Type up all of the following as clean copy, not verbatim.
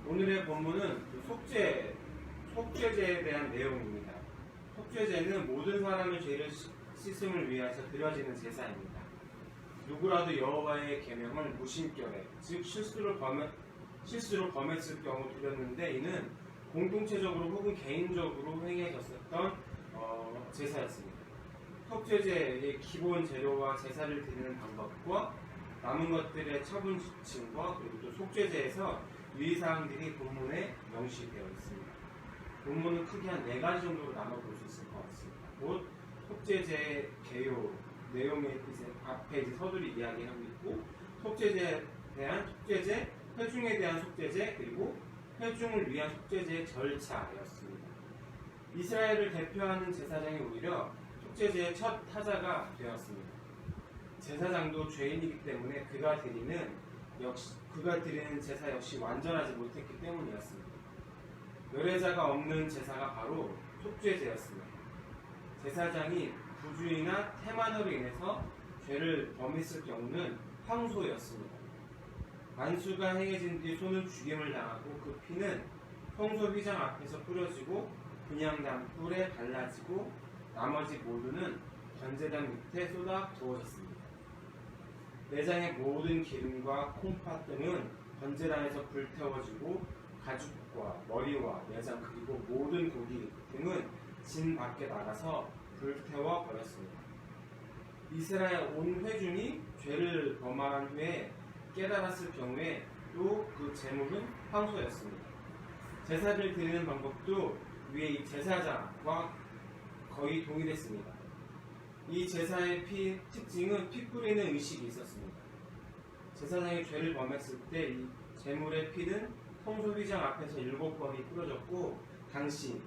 오늘의 본문은 속죄제에 대한 내용입니다. 속죄제는 모든 사람의 죄를 씻음을 위해서 드려지는 제사입니다. 누구라도 여호와의 계명을 무심결에, 즉 실수로 범했을 경우 드렸는데 이는 공동체적으로 혹은 개인적으로 행해졌었던 제사였습니다. 속죄제의 기본 재료와 제사를 드리는 방법과 남은 것들의 처분 지침과 그리고 또 속죄제에서 유의사항들이 본문에 명시되어 있습니다. 본문은 크게 한 4가지 정도로 나눠볼 수 있을 것 같습니다. 곧 속죄제 개요 내용에 이제 앞에 이제 서두리 이야기하고 있고, 속죄제에 대한 속죄제, 회중에 대한 속죄제, 그리고 회중을 위한 속죄제의 절차였습니다. 이스라엘을 대표하는 제사장이 오히려 속죄제의 첫 타자가 되었습니다. 제사장도 죄인이기 때문에 그가 드리는 제사 역시 완전하지 못했기 때문이었습니다. 열애자가 없는 제사가 바로 속죄제였습니다. 제사장이 부주의나 태만으로 인해서 죄를 범했을 경우는 황소였습니다. 만수가 행해진 뒤 소는 죽임을 당하고 그 피는 성소 휘장 앞에서 뿌려지고 분향단 뿔에 발라지고 나머지 모두는 번제단 밑에 쏟아 부어졌습니다. 내장의 모든 기름과 콩팥 등은 번제단에서 불태워지고 가죽과 머리와 내장 그리고 모든 고기 등은 진 밖에 나가서 불태워 버렸습니다. 이스라엘 온 회중이 죄를 범한 후에 깨달았을 경우에 또 그 제물은 황소였습니다. 제사를 드리는 방법도 위에 이 제사장과 거의 동일했습니다. 이 제사의 특징은 피 뿌리는 의식이 있었습니다. 제사장이 죄를 범했을 때 이 제물의 피는 성소 휘장 앞에서 7번이 뿌려졌고, 당시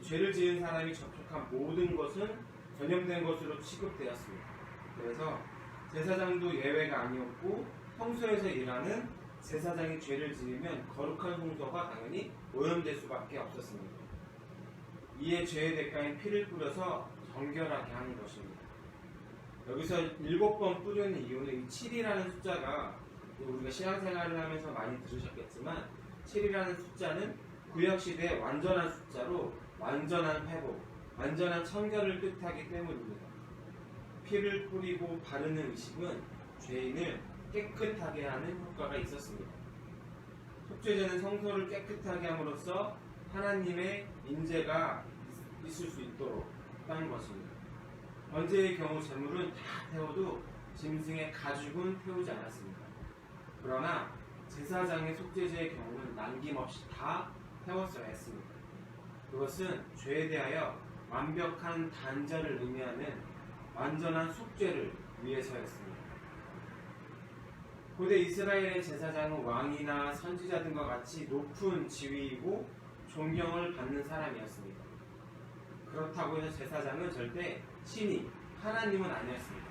죄를 지은 사람이 접촉한 모든 것은 전염된 것으로 취급되었습니다. 그래서 제사장도 예외가 아니었고, 성소에서 일하는 제사장이 죄를 지으면 거룩한 성소가 당연히 오염될 수밖에 없었습니다. 이에 죄의 대가인 피를 뿌려서 정결하게 하는 것입니다. 여기서 7번 뿌리는 이유는 이 7이라는 숫자가 우리가 신앙생활을 하면서 많이 들으셨겠지만 7이라는 숫자는 구약시대의 완전한 숫자로 완전한 회복, 완전한 청결을 뜻하기 때문입니다. 피를 뿌리고 바르는 의식은 죄인을 깨끗하게 하는 효과가 있었습니다. 속죄제는 성소를 깨끗하게 함으로써 하나님의 인재가 있을 수 있도록 하는 것입니다. 번제의 경우 제물은 다 태워도 짐승의 가죽은 태우지 않았습니다. 그러나 제사장의 속죄제의 경우는 남김없이 다 태웠어야 했습니다. 그것은 죄에 대하여 완벽한 단절을 의미하는 완전한 속죄를 위해서였습니다. 고대 이스라엘의 제사장은 왕이나 선지자 등과 같이 높은 지위이고 존경을 받는 사람이었습니다. 그렇다고 해서 제사장은 절대 신이 하나님은 아니었습니다.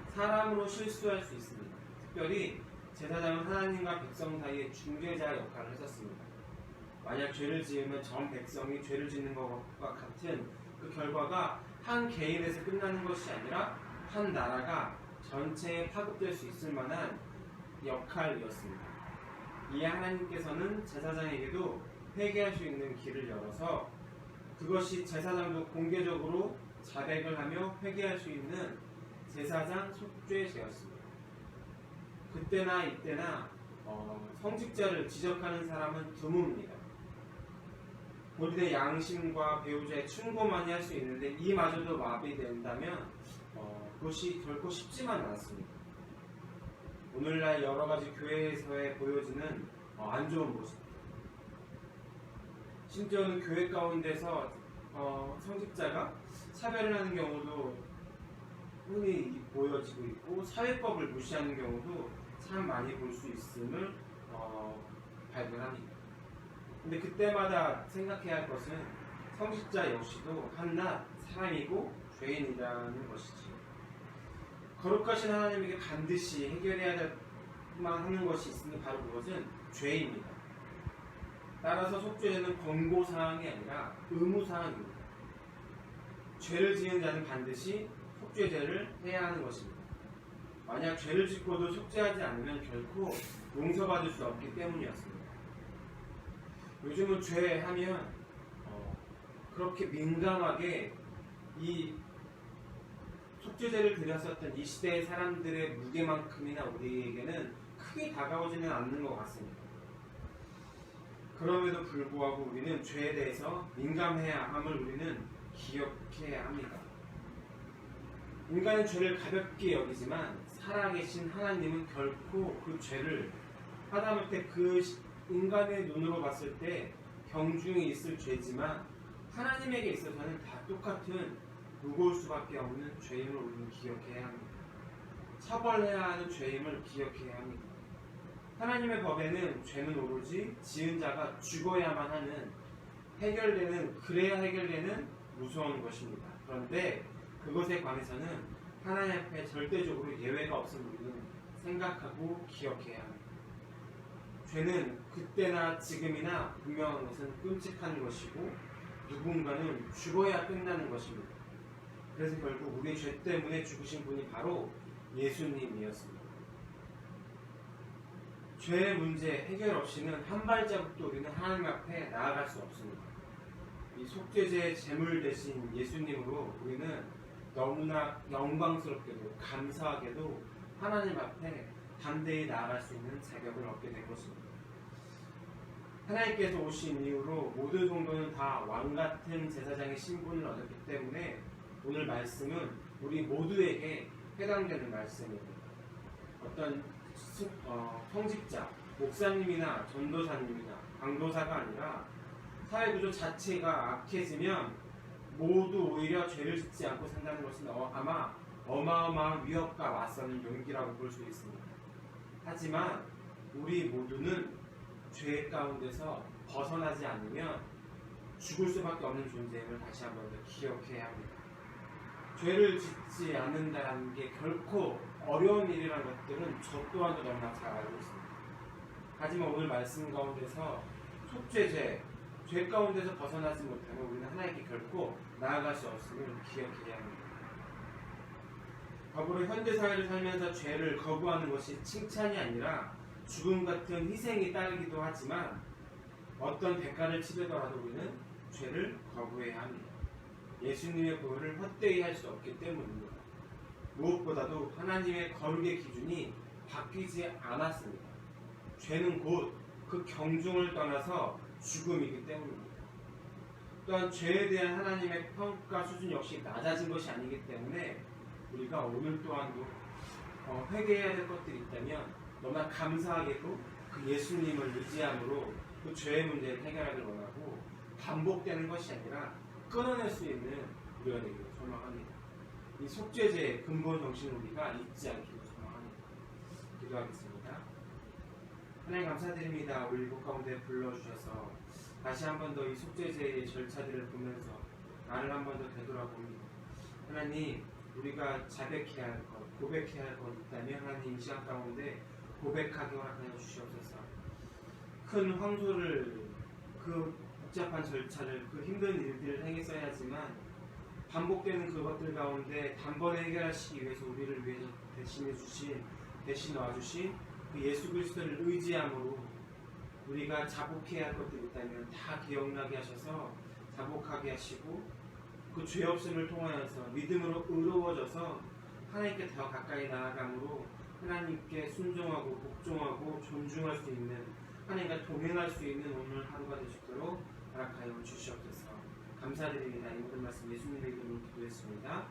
사람으로 실수할 수 있습니다. 특별히 제사장은 하나님과 백성 사이의 중재자 역할을 했었습니다. 만약 죄를 지으면 전 백성이 죄를 짓는 것과 같은 그 결과가 한 개인에서 끝나는 것이 아니라 한 나라가 전체에 파급될 수 있을 만한 역할이었습니다. 이에 하나님께서는 제사장에게도 회개할 수 있는 길을 열어서 그것이 제사장도 공개적으로 자백을 하며 회개할 수 있는 제사장 속죄제였습니다. 그때나 이때나 성직자를 지적하는 사람은 드뭅니다. 본인의 양심과 배우자의 충고만이 할 수 있는데 이마저도 마비된다면 그것이 결코 쉽지만 않습니다. 오늘날 여러 가지 교회에서의 보여지는 안 좋은 모습, 심지어는 교회 가운데서 성직자가 차별을 하는 경우도 흔히 보여지고 있고, 사회법을 무시하는 경우도 참 많이 볼 수 있음을 발견합니다. 근데 그때마다 생각해야 할 것은 성직자 역시도 한낱 사람이고 죄인이라는 것이지. 거룩하신 하나님에게 반드시 해결해야만 하는 것이 있으니 바로 그것은 죄입니다. 따라서 속죄제는 권고사항이 아니라 의무사항입니다. 죄를 지은 자는 반드시 속죄제를 해야 하는 것입니다. 만약 죄를 짓고도 속죄하지 않으면 결코 용서받을 수 없기 때문이었습니다. 요즘은 죄 하면 그렇게 민감하게 이 속죄제를 드렸었던 이 시대의 사람들의 무게만큼이나 우리에게는 크게 다가오지는 않는 것 같습니다. 그럼에도 불구하고 우리는 죄에 대해서 민감해야 함을 우리는 기억해야 합니다. 인간은 죄를 가볍게 여기지만 살아계신 하나님은 결코 그 죄를 하다못해 그 인간의 눈으로 봤을 때 경중이 있을 죄지만 하나님에게 있어서는 다 똑같은 무거울 수밖에 없는 죄임을 우리는 기억해야 합니다. 처벌해야 하는 죄임을 기억해야 합니다. 하나님의 법에는 죄는 오로지 지은 자가 죽어야만 하는 그래야 해결되는 무서운 것입니다. 그런데 그것에 관해서는 하나님 앞에 절대적으로 예외가 없음을 우리는 생각하고 기억해야 합니다. 죄는 그때나 지금이나 분명한 것은 끔찍한 것이고 누군가는 죽어야 끝나는 것입니다. 그래서 결국 우리의 죄 때문에 죽으신 분이 바로 예수님이었습니다. 죄의 문제 해결 없이는 한 발자국도 우리는 하나님 앞에 나아갈 수 없습니다. 이 속죄제의 제물 대신 예수님으로 우리는 너무나 영광스럽게도 감사하게도 하나님 앞에 담대히 나아갈 수 있는 자격을 얻게 된 것입니다. 하나님께서 오신 이후로 모든 성도는 다 왕같은 제사장의 신분을 얻었기 때문에 오늘 말씀은 우리 모두에게 해당되는 말씀입니다. 어떤 성직자, 목사님이나 전도사님이나 강도사가 아니라 사회구조 자체가 악해지면 모두 오히려 죄를 짓지 않고 산다는 것은 아마 어마어마한 위협과 맞서는 용기라고 볼 수 있습니다. 하지만 우리 모두는 죄 가운데서 벗어나지 않으면 죽을 수밖에 없는 존재임을 다시 한번 더 기억해야 합니다. 죄를 짓지 않는다는 게 결코 어려운 일이라는 것들은 저 또한도 너무나 잘 알고 있습니다. 하지만 오늘 말씀 가운데서 속죄죄, 죄 가운데서 벗어나지 못하면 우리는 하나님께 결코 나아갈 수 없음을 기억해야 합니다. 더불어 현대사회를 살면서 죄를 거부하는 것이 칭찬이 아니라 죽음 같은 희생이 따르기도 하지만 어떤 대가를 치르더라도 우리는 죄를 거부해야 합니다. 예수님의 보혈을 헛되이 할 수 없기 때문입니다. 무엇보다도 하나님의 거룩의 기준이 바뀌지 않았습니다. 죄는 곧 그 경중을 떠나서 죽음이기 때문입니다. 또한 죄에 대한 하나님의 평가 수준 역시 낮아진 것이 아니기 때문에 우리가 오늘 또한도 회개해야 될 것들이 있다면 너무나 감사하게도 그 예수님을 의지함으로 그 죄의 문제를 해결하길 원하고 반복되는 것이 아니라 끊어낼 수 있는 우리가 되기를 소망합니다. 이 속죄제의 근본 정신을 우리가 잊지 않기를 소망합니다. 기도하겠습니다. 하나님 감사드립니다. 우리 일곱 가운데 불러주셔서 다시 한 번 더 이 속죄제의 절차들을 보면서 나를 한 번 더 되돌아봅니다. 하나님, 우리가 자백해야 할 것, 고백해야 할 것 있다면 하나님 이 시간 가운데 고백하게 허락하여 주시옵소서. 큰 황소를 그 복잡한 절차를 그 힘든 일들을 행했어야 하지만 반복되는 그것들 가운데 단번에 해결하시기 위해서 우리를 위해서 대신 와주신 그 예수 그리스도를 의지함으로 우리가 자복해야 할 것들이 있다면 다 기억나게 하셔서 자복하게 하시고 그 죄 없음을 통하여서 믿음으로 의로워져서 하나님께 더 가까이 나아감으로 하나님께 순종하고 복종하고 존중할 수 있는 하나님과 동행할 수 있는 오늘 하루가 되시도록 허락하여 주시옵소서. 감사드립니다. 이 모든 말씀 예수님의 이름으로 기도했습니다.